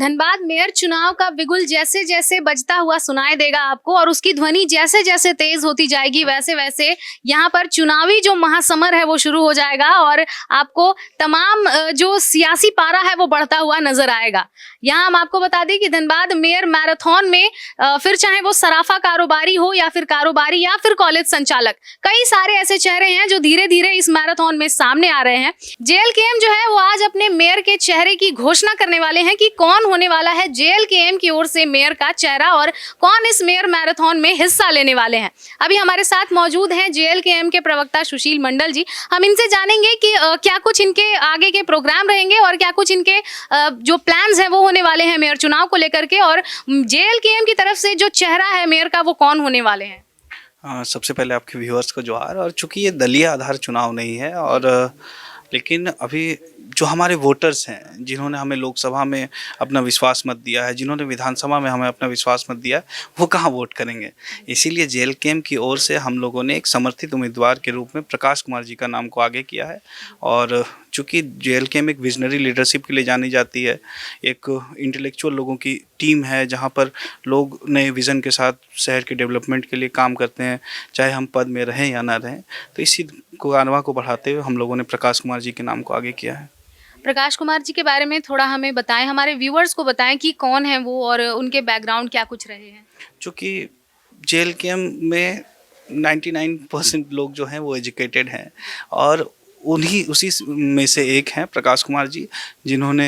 Dhanbad mayor चुनाव का बिगुल जैसे जैसे बजता हुआ सुनाई देगा आपको और उसकी ध्वनि जैसे जैसे तेज होती जाएगी वैसे वैसे यहाँ पर चुनावी जो महासमर है वो शुरू हो जाएगा और आपको तमाम जो सियासी पारा है वो बढ़ता हुआ नजर आएगा। यहाँ हम आपको बता दें कि धनबाद मेयर मैराथन में फिर चाहे वो सराफा कारोबारी हो या फिर कारोबारी या फिर कॉलेज संचालक, कई सारे ऐसे चेहरे हैं जो धीरे धीरे इस मैराथन में सामने आ रहे हैं। जेएलकेएम जो है वो आज अपने मेयर के चेहरे की घोषणा करने वाले हैं कि कौन होने वाला है जेएलकेएम की ओर से मेयर का चेहरा और कौन इस मेयर मैराथन में हिस्सा लेने वाले हैं। अभी हमारे साथ मौजूद हैं जेएलकेएम के प्रवक्ता सुशील मंडल जी। हम इनसे जानेंगे कि क्या कुछ इनके आगे के प्रोग्राम रहेंगे और क्या कुछ इनके जो प्लान्स हैं वो होने वाले हैं मेयर चुनाव को लेकर के, और जेएलकेएम की तरफ से जो चेहरा है मेयर का वो कौन होने वाले हैं। सबसे पहले आपके व्यूअर्स को जोहार। और चूंकि ये दलीय आधार चुनाव नहीं है और लेकिन अभी जो हमारे वोटर्स हैं जिन्होंने हमें लोकसभा में अपना विश्वास मत दिया है, जिन्होंने विधानसभा में हमें अपना विश्वास मत दिया है, वो कहाँ वोट करेंगे। इसीलिए जेएलकेएम की ओर से हम लोगों ने एक समर्थित उम्मीदवार के रूप में प्रकाश कुमार जी का नाम को आगे किया है। और चूँकि जेएलकेएम एक विजनरी लीडरशिप के लिए जानी जाती है, एक इंटेलेक्चुअल लोगों की टीम है जहाँ पर लोग नए विज़न के साथ शहर के डेवलपमेंट के लिए काम करते हैं, चाहे हम पद में रहें या ना रहें। तो इसी कारवा को बढ़ाते हुए हम लोगों ने प्रकाश कुमार जी के नाम को आगे किया है। प्रकाश कुमार जी के बारे में थोड़ा हमें बताएं, हमारे व्यूअर्स को बताएं कि कौन है वो और उनके बैकग्राउंड क्या कुछ रहे हैं। चूँकि जेएलकेएम में 99% लोग जो हैं वो एजुकेटेड हैं और उसी में से एक हैं प्रकाश कुमार जी, जिन्होंने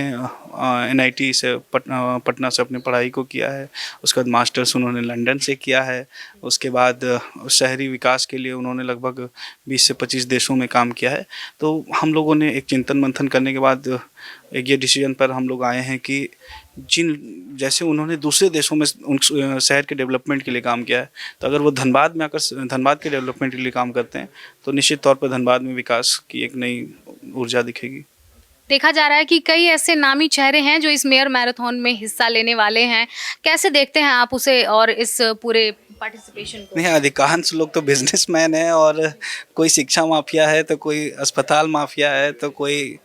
एनआईटी से पटना से अपनी पढ़ाई को किया है। उसके बाद मास्टर्स उन्होंने लंदन से किया है। उसके बाद शहरी विकास के लिए उन्होंने लगभग 20 से 25 देशों में काम किया है। तो हम लोगों ने एक चिंतन मंथन करने के बाद एक ये डिसीजन पर हम लोग आए हैं कि जैसे उन्होंने दूसरे देशों में उन शहर के डेवलपमेंट के लिए काम किया है, तो अगर वो धनबाद में आकर धनबाद के डेवलपमेंट के लिए काम करते हैं तो निश्चित तौर पर धनबाद में विकास की एक नई ऊर्जा दिखेगी। देखा जा रहा है कि कई ऐसे नामी चेहरे हैं जो इस मेयर मैराथन में हिस्सा लेने वाले हैं। कैसे देखते हैं आप उसे और इस पूरे पार्टिसिपेशन को? नहीं, अधिकांश लोग तो बिजनेसमैन हैं और कोई शिक्षा माफिया है तो कोई अस्पताल माफिया है तो कोई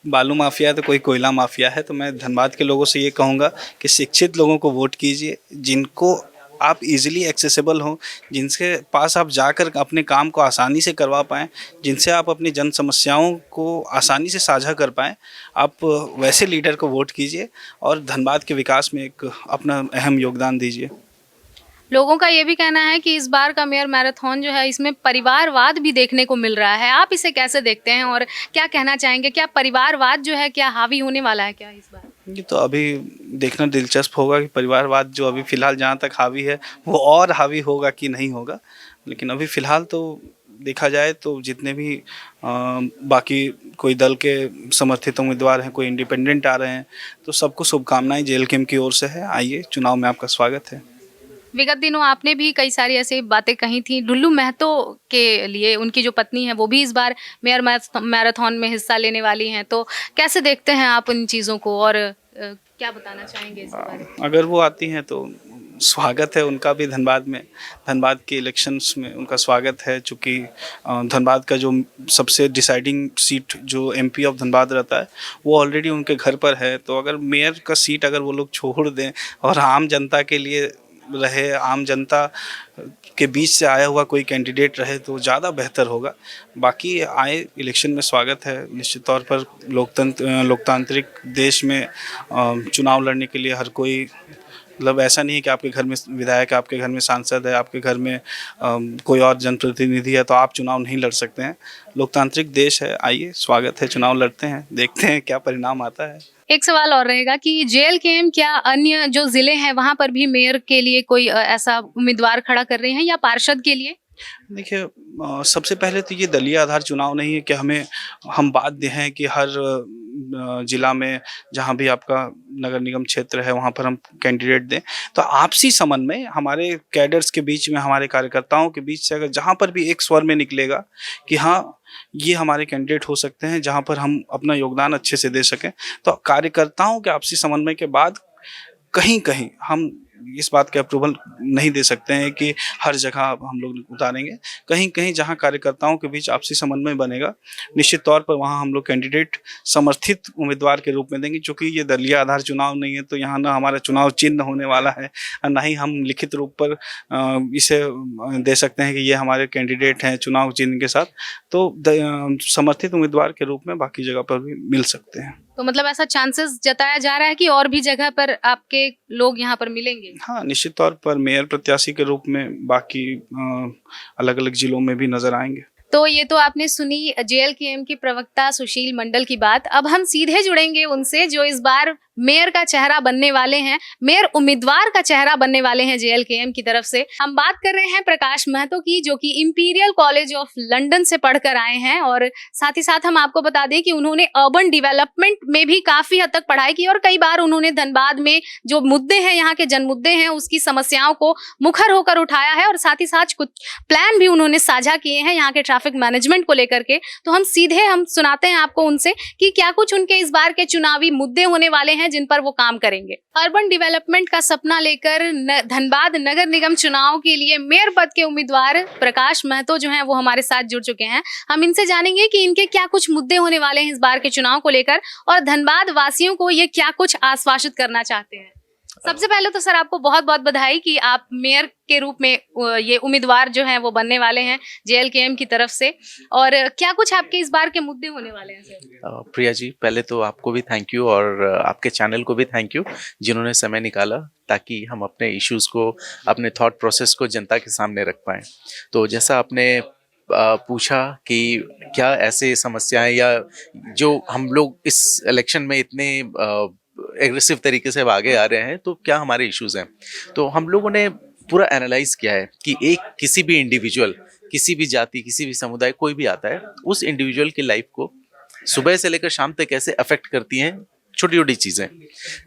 बालू माफिया है तो कोई कोयला माफिया है। तो मैं धनबाद के लोगों से ये कहूँगा कि शिक्षित लोगों को वोट कीजिए, जिनको आप इजीली एक्सेसिबल हों, जिनके पास आप जाकर अपने काम को आसानी से करवा पाएँ, जिनसे आप अपनी जन समस्याओं को आसानी से साझा कर पाएँ। आप वैसे लीडर को वोट कीजिए और धनबाद के विकास में एक अपना अहम योगदान दीजिए। लोगों का ये भी कहना है कि इस बार का मेयर मैराथन जो है इसमें परिवारवाद भी देखने को मिल रहा है। आप इसे कैसे देखते हैं और क्या कहना चाहेंगे? क्या परिवारवाद जो है क्या हावी होने वाला है क्या इस बार? ये तो अभी देखना दिलचस्प होगा कि परिवारवाद जो अभी फ़िलहाल जहाँ तक हावी है वो और हावी होगा कि नहीं होगा। लेकिन अभी फ़िलहाल तो देखा जाए तो जितने भी बाकी कोई दल के समर्थित उम्मीदवार हैं, कोई इंडिपेंडेंट आ रहे हैं, तो सबको शुभकामनाएं जेएलकेएम की ओर से है। आइए, चुनाव में आपका स्वागत है। विगत दिनों आपने भी कई सारी ऐसी बातें कही थी डुल्लू महतो के लिए, उनकी जो पत्नी है वो भी इस बार मेयर मैराथन में हिस्सा लेने वाली हैं। तो कैसे देखते हैं आप इन चीज़ों को और क्या बताना चाहेंगे इसके बारे में? अगर वो आती हैं तो स्वागत है उनका भी धनबाद में, धनबाद के इलेक्शंस में उनका स्वागत है। चूँकि धनबाद का जो सबसे डिसाइडिंग सीट जो एमपी ऑफ धनबाद रहता है वो ऑलरेडी उनके घर पर है। तो अगर मेयर का सीट अगर वो लोग छोड़ दें और आम जनता के लिए रहे, आम जनता के बीच से आया हुआ कोई कैंडिडेट रहे तो ज़्यादा बेहतर होगा। बाकी आए इलेक्शन में स्वागत है। निश्चित तौर पर लोकतांत्रिक देश में चुनाव लड़ने के लिए हर कोई, मतलब ऐसा नहीं है कि आपके घर में विधायक है, आपके घर में सांसद है, आपके घर में कोई और जनप्रतिनिधि है तो आप चुनाव नहीं लड़ सकते हैं। लोकतांत्रिक देश है। आइए, स्वागत है, चुनाव लड़ते हैं, देखते हैं क्या परिणाम आता है। एक सवाल और रहेगा कि जेएलकेएम क्या अन्य जो जिले हैं वहां पर भी मेयर के लिए कोई ऐसा उम्मीदवार खड़ा कर रहे हैं या पार्षद के लिए? देखिए, सबसे पहले तो ये दलीय आधार चुनाव नहीं है कि हम बाध्य हैं कि हर जिला में जहाँ भी आपका नगर निगम क्षेत्र है वहाँ पर हम कैंडिडेट दें। तो आपसी समन्वय हमारे कैडर्स के बीच में, हमारे कार्यकर्ताओं के बीच से अगर जहाँ पर भी एक स्वर में निकलेगा कि हाँ ये हमारे कैंडिडेट हो सकते हैं जहाँ पर हम अपना योगदान अच्छे से दे सकें, तो कार्यकर्ताओं के आपसी समन्वय के बाद कहीं कहीं हम इस बात के अप्रूवल नहीं दे सकते हैं कि हर जगह हम लोग उतारेंगे। कहीं कहीं जहाँ कार्यकर्ताओं के बीच आपसी समन्वय बनेगा, निश्चित तौर पर वहाँ हम लोग कैंडिडेट समर्थित उम्मीदवार के रूप में देंगे। चूँकि ये दलीय आधार चुनाव नहीं है, तो यहाँ ना हमारा चुनाव चिन्ह होने वाला है और ना ही हम लिखित रूप पर इसे दे सकते हैं कि ये हमारे कैंडिडेट हैं चुनाव चिन्ह के साथ। तो समर्थित उम्मीदवार के रूप में बाकी जगह पर भी मिल सकते हैं। तो मतलब ऐसा चांसेस जताया जा रहा है कि और भी जगह पर आपके लोग यहाँ पर मिलेंगे? हाँ, निश्चित तौर पर मेयर प्रत्याशी के रूप में बाकी अलग अलग जिलों में भी नजर आएंगे। तो ये तो आपने सुनी जेएलकेएम के प्रवक्ता सुशील मंडल की बात। अब हम सीधे जुड़ेंगे उनसे जो इस बार मेयर का चेहरा बनने वाले हैं, मेयर उम्मीदवार का चेहरा बनने वाले हैं जेएलकेएम की तरफ से। हम बात कर रहे हैं प्रकाश महतो की, जो कि इंपीरियल कॉलेज ऑफ लंदन से पढ़कर आए हैं और साथ ही साथ हम आपको बता दें कि उन्होंने अर्बन डेवलपमेंट में भी काफी हद तक पढ़ाई की और कई बार उन्होंने धनबाद में जो मुद्दे हैं, यहाँ के जन मुद्दे हैं, उसकी समस्याओं को मुखर होकर उठाया है और साथ ही साथ कुछ प्लान भी उन्होंने साझा किए हैं यहाँ के ट्रैफिक मैनेजमेंट को लेकर के। तो हम सीधे सुनाते हैं आपको उनसे कि क्या कुछ उनके इस बार के चुनावी मुद्दे होने वाले हैं जिन पर वो काम करेंगे। अर्बन डेवलपमेंट का सपना लेकर धनबाद नगर निगम चुनाव के लिए मेयर पद के उम्मीदवार प्रकाश महतो जो हैं वो हमारे साथ जुड़ चुके हैं। हम इनसे जानेंगे कि इनके क्या कुछ मुद्दे होने वाले हैं इस बार के चुनाव को लेकर और धनबाद वासियों को ये क्या कुछ आश्वासित करना चाहते हैं। सबसे पहले तो सर आपको बहुत बहुत बधाई कि आप मेयर के रूप में ये उम्मीदवार जो हैं वो बनने वाले हैं जेएलकेएम की तरफ से। और क्या कुछ आपके इस बार के मुद्दे होने वाले हैं सर? प्रिया जी, पहले तो आपको भी थैंक यू और आपके चैनल को भी थैंक यू जिन्होंने समय निकाला ताकि हम अपने इश्यूज को, अपने थॉट प्रोसेस को जनता के सामने रख पाएँ। तो जैसा आपने पूछा कि क्या ऐसे समस्याएं या जो हम लोग इस इलेक्शन में इतने एग्रेसिव तरीके से आगे आ रहे हैं, तो क्या हमारे इश्यूज हैं। तो हम लोगों ने पूरा एनालाइज किया है कि एक किसी भी इंडिविजुअल, किसी भी जाति, किसी भी समुदाय, कोई भी आता है, उस इंडिविजुअल की लाइफ को सुबह से लेकर शाम तक कैसे अफेक्ट करती हैं छोटी छोटी चीज़ें।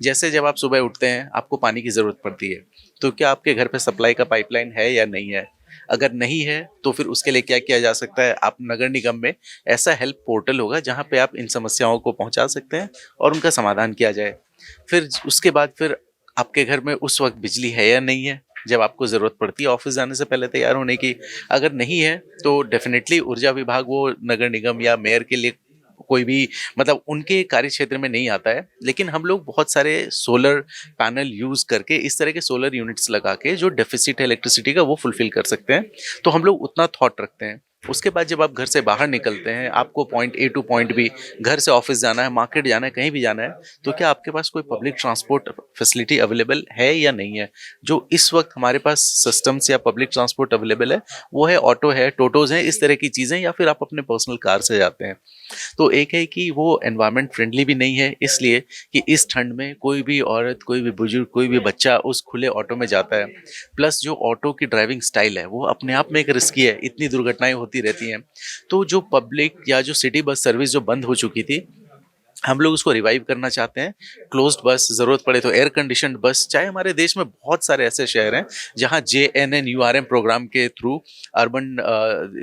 जैसे जब आप सुबह उठते हैं, आपको पानी की ज़रूरत पड़ती है, तो क्या आपके घर पे सप्लाई का पाइपलाइन है या नहीं है? अगर नहीं है तो फिर उसके लिए क्या किया जा सकता है। आप नगर निगम में ऐसा हेल्प पोर्टल होगा जहाँ पे आप इन समस्याओं को पहुँचा सकते हैं और उनका समाधान किया जाए। फिर उसके बाद फिर आपके घर में उस वक्त बिजली है या नहीं है, जब आपको ज़रूरत पड़ती है ऑफिस जाने से पहले तैयार होने की। अगर नहीं है तो डेफिनेटली ऊर्जा विभाग वो नगर निगम या मेयर के लिए कोई भी मतलब उनके कार्य क्षेत्र में नहीं आता है। लेकिन हम लोग बहुत सारे सोलर पैनल यूज़ करके, इस तरह के सोलर यूनिट्स लगा के जो डेफिसिट है इलेक्ट्रिसिटी का, वो फुलफिल कर सकते हैं। तो हम लोग उतना थॉट रखते हैं। उसके बाद जब आप घर से बाहर निकलते हैं, आपको point a to point b, घर से ऑफिस जाना है, मार्केट जाना है, कहीं भी जाना है, तो क्या आपके पास कोई पब्लिक ट्रांसपोर्ट फैसिलिटी अवेलेबल है या नहीं है। जो इस वक्त हमारे पास सिस्टम्स या पब्लिक ट्रांसपोर्ट अवेलेबल है वो है ऑटो है, टोटोज हैं, इस तरह की चीज़ें, या फिर आप अपने पर्सनल कार से जाते हैं। तो एक है कि वो एनवायरनमेंट फ्रेंडली भी नहीं है, इसलिए कि इस ठंड में कोई भी औरत, कोई भी बुजुर्ग, कोई भी बच्चा उस खुले ऑटो में जाता है। प्लस जो ऑटो की ड्राइविंग स्टाइल है वो अपने आप में एक रिस्की है, इतनी दुर्घटनाएं होती रहती हैं। तो जो पब्लिक या जो सिटी बस सर्विस जो बंद हो चुकी थी, हम लोग उसको रिवाइव करना चाहते हैं। क्लोज्ड बस, ज़रूरत पड़े तो एयर कंडीशनड बस। चाहे हमारे देश में बहुत सारे ऐसे शहर हैं जहां JNNURM प्रोग्राम के through urban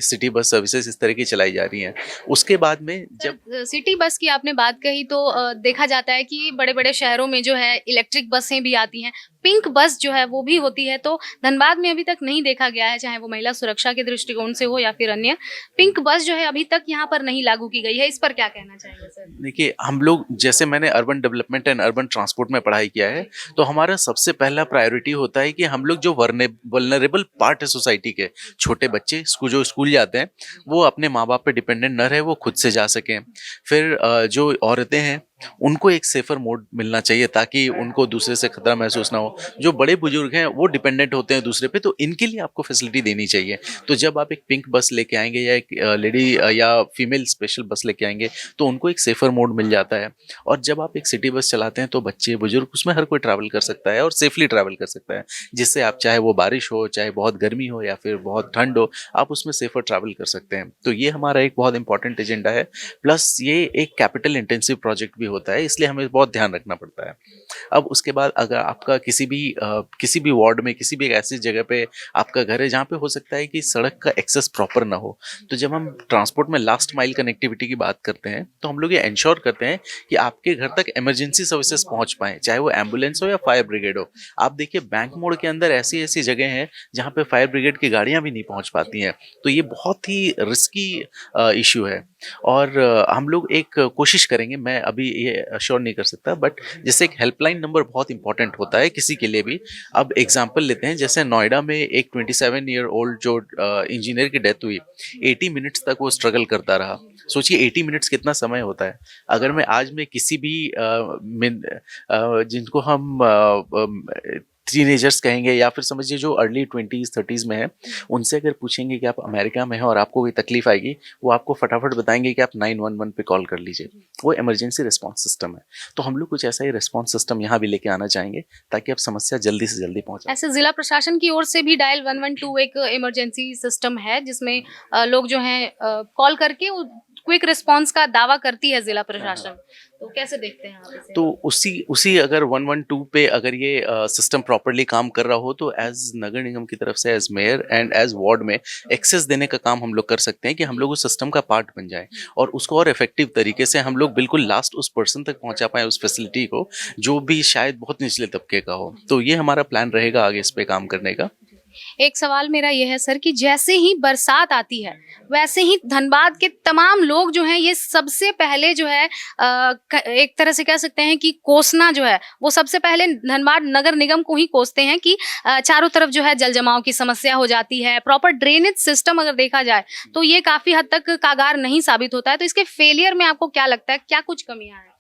city bus services इस तरह की चलाई जा रही हैं। उसके बाद में जब सिटी बस की आपने बात कही तो देखा जाता है कि बड़े बड़े शहरों में जो है इलेक्ट्रिक बसें भी आती हैं, पिंक बस जो है वो भी होती है। तो धनबाद में अभी तक नहीं देखा गया है, चाहे वो महिला सुरक्षा के दृष्टिकोण से हो या फिर अन्य। पिंक बस जो है अभी तक यहाँ पर नहीं लागू की गई है, इस पर क्या कहना चाहेंगे सर? देखिए, हम लोग, जैसे मैंने urban development and urban transport में पढ़ाई किया है, तो हमारा सबसे पहला प्रायोरिटी होता है कि हम लोग जो वल्नरेबल पार्ट है सोसाइटी के, छोटे बच्चे जो स्कूल जाते हैं, वो अपने माँ बाप पे डिपेंडेंट न रहे, वो खुद से जा सकें। फिर जो औरतें हैं उनको एक सेफर मोड मिलना चाहिए ताकि उनको दूसरे से खतरा महसूस ना हो। जो बड़े बुजुर्ग हैं वो डिपेंडेंट होते हैं दूसरे पे, तो इनके लिए आपको फैसिलिटी देनी चाहिए। तो जब आप एक पिंक बस लेके आएंगे या एक लेडी या फीमेल स्पेशल बस लेके आएंगे तो उनको एक सेफर मोड मिल जाता है। और जब आप एक सिटी बस चलाते हैं तो बच्चे, बुजुर्ग, उसमें हर कोई ट्रैवल कर सकता है और सेफली ट्रैवल कर सकता है, जिससे आप, चाहे वो बारिश हो, चाहे बहुत गर्मी हो या फिर बहुत ठंड हो, आप उसमें सेफर ट्रैवल कर सकते हैं। तो ये हमारा एक बहुत इंपॉर्टेंट एजेंडा है। प्लस ये एक कैपिटल इंटेंसिव प्रोजेक्ट भी होता है, इसलिए हमें बहुत ध्यान रखना पड़ता है। अब उसके बाद अगर आपका किसी भी वार्ड में किसी भी एक ऐसी जगह पे आपका घर है जहाँ पे हो सकता है कि सड़क का एक्सेस प्रॉपर ना हो, तो जब हम ट्रांसपोर्ट में लास्ट माइल कनेक्टिविटी की बात करते हैं तो हम लोग ये इंश्योर करते हैं कि आपके घर तक इमरजेंसी सर्विसेज पहुंच पाएं, चाहे वो एम्बुलेंस हो या फायर ब्रिगेड हो। आप देखिए बैंक मोड़ के अंदर ऐसी ऐसी जगह हैं जहाँ पे फायर ब्रिगेड की गाड़ियां भी नहीं पहुंच पाती हैं, तो ये बहुत ही रिस्की इशू है। और हम लोग एक कोशिश करेंगे, मैं अभी ये अश्योर नहीं कर सकता, बट जैसे एक हेल्पलाइन नंबर बहुत इंपॉर्टेंट होता है किसी के लिए भी। अब एग्जांपल लेते हैं, जैसे नोएडा में एक 27 ईयर ओल्ड जो इंजीनियर की डेथ हुई, 80 मिनट्स तक वो स्ट्रगल करता रहा। सोचिए 80 मिनट्स कितना समय होता है। अगर मैं आज में किसी भी जिनको हम टीनेजर्स कहेंगे या फिर समझिए जो अर्ली 20s 30s में है, उनसे अगर पूछेंगे कि आप अमेरिका में हैं और आपको कोई तकलीफ आएगी, वो आपको फटाफट बताएंगे कि आप 911 पे कॉल कर लीजिए। वो इमरजेंसी रिस्पांस सिस्टम है। तो हम लोग कुछ ऐसा ही रिस्पांस सिस्टम यहाँ भी लेके आना चाहेंगे ताकि आप समस्या जल्दी से जल्दी पहुँचे। ऐसे जिला प्रशासन की ओर से भी डायल 112 एक इमरजेंसी सिस्टम है जिसमें लोग जो हैं कॉल करके क्विक रिस्पांस का दावा करती है जिला प्रशासन। तो कैसे देखते हैं आप इसे? तो उसी अगर 112 पे अगर ये सिस्टम प्रॉपरली काम कर रहा हो, तो एज नगर निगम की तरफ से as mayor and as ward में एक्सेस देने का काम हम लोग कर सकते हैं कि हम लोग उस सिस्टम का पार्ट बन जाए और उसको और इफेक्टिव तरीके से हम लोग बिल्कुल लास्ट उस पर्सन तक पहुंचा पाए, उस फैसिलिटी को, जो भी शायद बहुत निचले तबके का हो। तो ये हमारा प्लान रहेगा आगे इस पे काम करने का। एक सवाल मेरा यह है सर कि जैसे ही बरसात आती है वैसे ही धनबाद के तमाम लोग जो हैं ये सबसे पहले जो है एक तरह से कह सकते हैं कि कोसना जो है वो सबसे पहले धनबाद नगर निगम को ही कोसते हैं कि चारों तरफ जो है जल जमाव की समस्या हो जाती है। प्रॉपर ड्रेनेज सिस्टम अगर देखा जाए तो ये काफी हद तक कारगर नहीं साबित होता है। तो इसके फेलियर में आपको क्या लगता है, क्या कुछ कमियां हैं?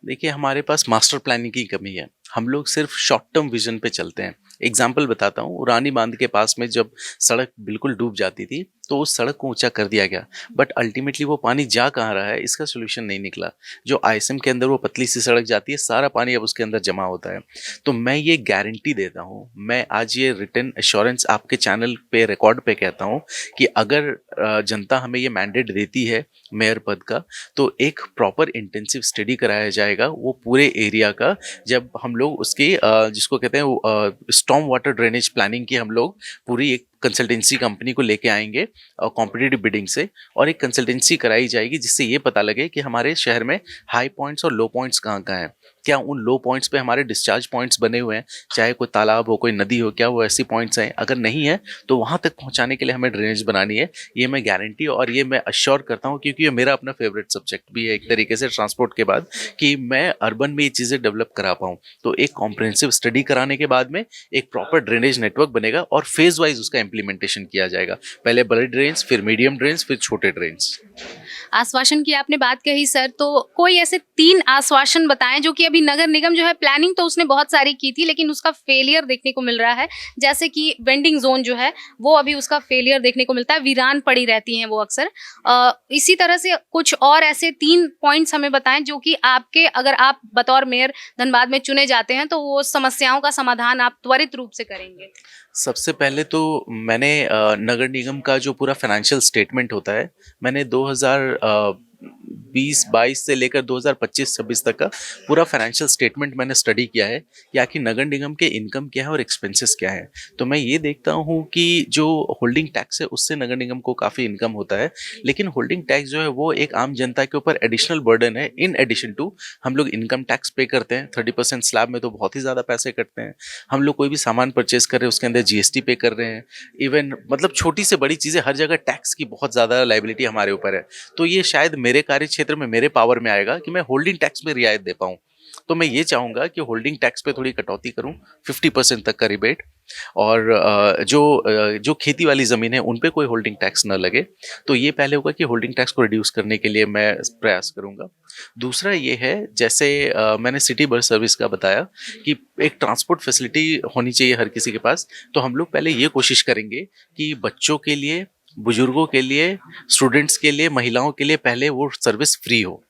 देखिए, हमारे पास मास्टर प्लानिंग की कमी है। हम लोग सिर्फ शॉर्ट टर्म विजन पे चलते हैं। एग्जाम्पल बताता हूँ, रानी बांध के पास में जब सड़क बिल्कुल डूब जाती थी तो उस सड़क को ऊंचा कर दिया गया, बट अल्टीमेटली वो पानी जा कहाँ रहा है इसका सोल्यूशन नहीं निकला। जो आईएसएम के अंदर वो पतली सी सड़क जाती है, सारा पानी अब उसके अंदर जमा होता है। तो मैं ये गारंटी देता हूँ, मैं आज ये रिटन एश्योरेंस आपके चैनल पे रिकॉर्ड पे कहता हूँ कि अगर जनता हमें ये मैंडेट देती है मेयर पद का, तो एक प्रॉपर इंटेंसिव स्टडी कराया जाएगा वो पूरे एरिया का। जब हम लोग उसकी जिसको कहते हैं स्टॉर्म वाटर ड्रेनेज प्लानिंग की हम लोग पूरी एक कंसल्टेंसी कंपनी को लेके आएंगे और कॉम्पिटिटिव बिडिंग से, और एक कंसल्टेंसी कराई जाएगी जिससे ये पता लगे कि हमारे शहर में हाई पॉइंट्स और लो पॉइंट्स कहाँ कहाँ हैं। क्या उन लो पॉइंट्स पे हमारे डिस्चार्ज पॉइंट्स बने हुए हैं, चाहे कोई तालाब हो कोई नदी हो, क्या वो ऐसी पॉइंट्स हैं? अगर नहीं है तो वहाँ तक पहुँचाने के लिए हमें ड्रेनेज बनानी है। ये मैं गारंटी और ये मैं अश्योर करता हूँ, क्योंकि ये मेरा अपना फेवरेट सब्जेक्ट भी है एक तरीके से ट्रांसपोर्ट के बाद, कि मैं अर्बन में ये चीज़ें डेवलप करा पाऊँ। तो एक कॉम्प्रिहेंसिव स्टडी कराने के बाद में एक प्रॉपर ड्रेनेज नेटवर्क बनेगा और फेज वाइज उसका इम्प्लीमेंटेशन किया जाएगा। पहले बड़े ड्रेन्स, फिर मीडियम ड्रेन्स, फिर छोटे ड्रेन्स। आश्वासन की आपने बात कही सर, तो कोई ऐसे 3 आश्वासन बताएं जो कि अभी नगर निगम जो है प्लानिंग तो उसने बहुत सारी की थी लेकिन उसका फेलियर देखने को मिल रहा है। जैसे कि वेंडिंग जोन जो है वो अभी उसका फेलियर देखने को मिलता है, वीरान पड़ी रहती हैं वो अक्सर। इसी तरह से कुछ और ऐसे 3 पॉइंट्स हमें बताएं जो कि आपके, अगर आप बतौर मेयर धनबाद में चुने जाते हैं तो वो समस्याओं का समाधान आप त्वरित रूप से करेंगे। सबसे पहले तो मैंने नगर निगम का जो पूरा फाइनेंशियल स्टेटमेंट होता है, मैंने 2020-22 से लेकर 2025-26 तक का पूरा फाइनेंशियल स्टेटमेंट मैंने स्टडी किया है कि आखिर नगर निगम के इनकम क्या है और एक्सपेंसेस क्या है। तो मैं ये देखता हूँ कि जो होल्डिंग टैक्स है उससे नगर निगम को काफ़ी इनकम होता है, लेकिन होल्डिंग टैक्स जो है वो एक आम जनता के ऊपर एडिशनल बर्डन है। इन एडिशन टू हम लोग इनकम टैक्स पे करते हैं 30% स्लैब में, तो बहुत ही ज़्यादा पैसे कटते हैं। हम लोग कोई भी सामान परचेज कर रहे हैं उसके अंदर जीएसटी पे कर रहे हैं। इवन मतलब छोटी से बड़ी चीज़ें हर जगह टैक्स की बहुत ज़्यादा लायबिलिटी हमारे ऊपर है। तो ये शायद मेरे कार्य क्षेत्र में मेरे पावर में आएगा कि मैं होल्डिंग टैक्स में रियायत दे पाऊँ। तो मैं ये चाहूँगा कि होल्डिंग टैक्स पे थोड़ी कटौती करूँ, 50% तक का रिबेट, और जो खेती वाली ज़मीन है उन पे कोई होल्डिंग टैक्स न लगे। तो ये पहले होगा कि होल्डिंग टैक्स को रिड्यूस करने के लिए मैं प्रयास करूँगा। दूसरा ये है, जैसे मैंने सिटी बस सर्विस का बताया कि एक ट्रांसपोर्ट फैसिलिटी होनी चाहिए हर किसी के पास। तो हम लोग पहले ये कोशिश करेंगे कि बच्चों के लिए, बुजुर्गों के लिए, स्टूडेंट्स के लिए, महिलाओं के लिए पहले वो सर्विस फ्री हो।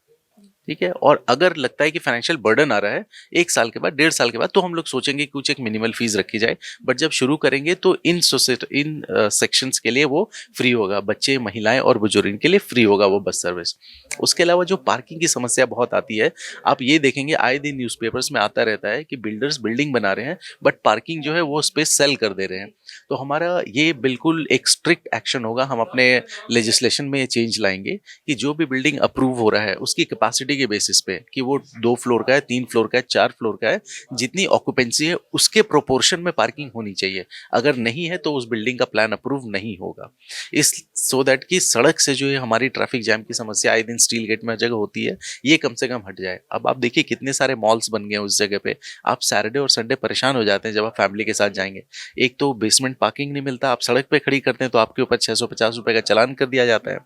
ठीक है। और अगर लगता है कि फाइनेंशियल बर्डन आ रहा है 1 साल के बाद, 1.5 साल के बाद, तो हम लोग सोचेंगे कि कुछ एक मिनिमल फीस रखी जाए। बट जब शुरू करेंगे तो इन सेक्शंस के लिए वो फ्री होगा, बच्चे, महिलाएं और बुजुर्ग के लिए फ्री होगा वो बस सर्विस। उसके अलावा जो पार्किंग की समस्या बहुत आती है, आप ये देखेंगे आए दिन न्यूज़पेपर्स में आता रहता है कि बिल्डर्स बिल्डिंग बना रहे हैं बट पार्किंग जो है वो स्पेस सेल कर दे रहे हैं। तो हमारा ये बिल्कुल एक स्ट्रिक्ट एक्शन होगा, हम अपने लेजिस्लेशन में ये चेंज लाएंगे कि जो भी बिल्डिंग अप्रूव हो रहा है उसकी कैपेसिटी के बेसिस पे, कि वो 2 फ्लोर का है, 3 फ्लोर का है, 4 फ्लोर का है, जितनी ऑक्यूपेंसी है उसके प्रोपोर्शन में पार्किंग होनी चाहिए। अगर नहीं है तो उस बिल्डिंग का प्लान अप्रूव नहीं होगा। इस सो दैट कि सड़क से जो है हमारी ट्रैफिक जैम की समस्या आए दिन स्टील गेट में जगह होती है, ये कम से कम हट जाए। अब आप देखिए कितने सारे मॉल्स बन गए उस जगह पे, आप सैटरडे और संडे परेशान हो जाते हैं जब आप फैमिली के साथ जाएंगे। एक तो बेसमेंट पार्किंग नहीं मिलता, आप सड़क पे खड़ी करते हैं तो आपके ऊपर 650 रुपए का चालान कर दिया जाता है।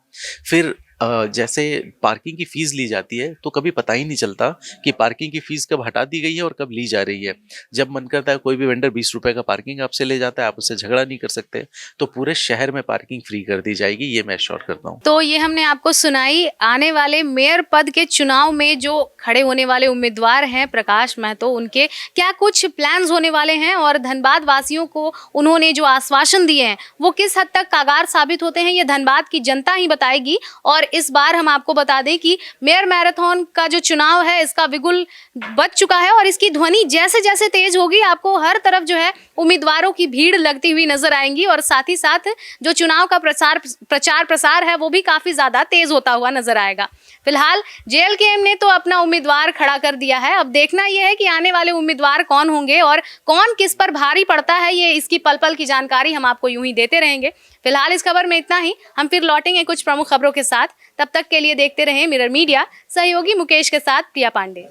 फिर जैसे पार्किंग की फीस ली जाती है तो कभी पता ही नहीं चलता कि पार्किंग की फीस कब हटा दी गई है और कब ली जा रही है। जब मन करता है कोई भी वेंडर 20 रुपए का पार्किंग आपसे ले जाता है, आप उससे झगड़ा नहीं कर सकते। तो पूरे शहर में पार्किंग फ्री कर दी जाएगी, ये मैं एश्योर करता हूँ। तो ये हमने आपको सुनाई आने वाले मेयर पद के चुनाव में जो खड़े होने वाले उम्मीदवार हैं प्रकाश महतो, उनके क्या कुछ प्लान्स होने वाले हैं और धनबाद वासियों को उन्होंने जो आश्वासन दिए हैं वो किस हद तक कारगर साबित होते हैं, ये धनबाद की जनता ही बताएगी। और इस बार हम आपको बता दें कि मेयर मैराथन का जो चुनाव है इसका बिगुल बज चुका है और इसकी ध्वनि जैसे जैसे तेज होगी आपको हर तरफ जो है उम्मीदवारों की भीड़ लगती हुई नजर आएंगी और साथ ही साथ जो चुनाव का प्रचार प्रसार है वो भी काफी ज्यादा तेज होता हुआ नजर आएगा। फिलहाल जेएलकेएम ने तो अपना उम्मीदवार खड़ा कर दिया है, अब देखना यह है कि आने वाले उम्मीदवार कौन होंगे और कौन किस पर भारी पड़ता है, ये इसकी पल पल की जानकारी हम आपको यूं ही देते रहेंगे। फिलहाल इस खबर में इतना ही, हम फिर लौटेंगे कुछ प्रमुख खबरों के साथ। तब तक के लिए देखते रहें मिरर मीडिया, सहयोगी मुकेश के साथ प्रिया पांडे।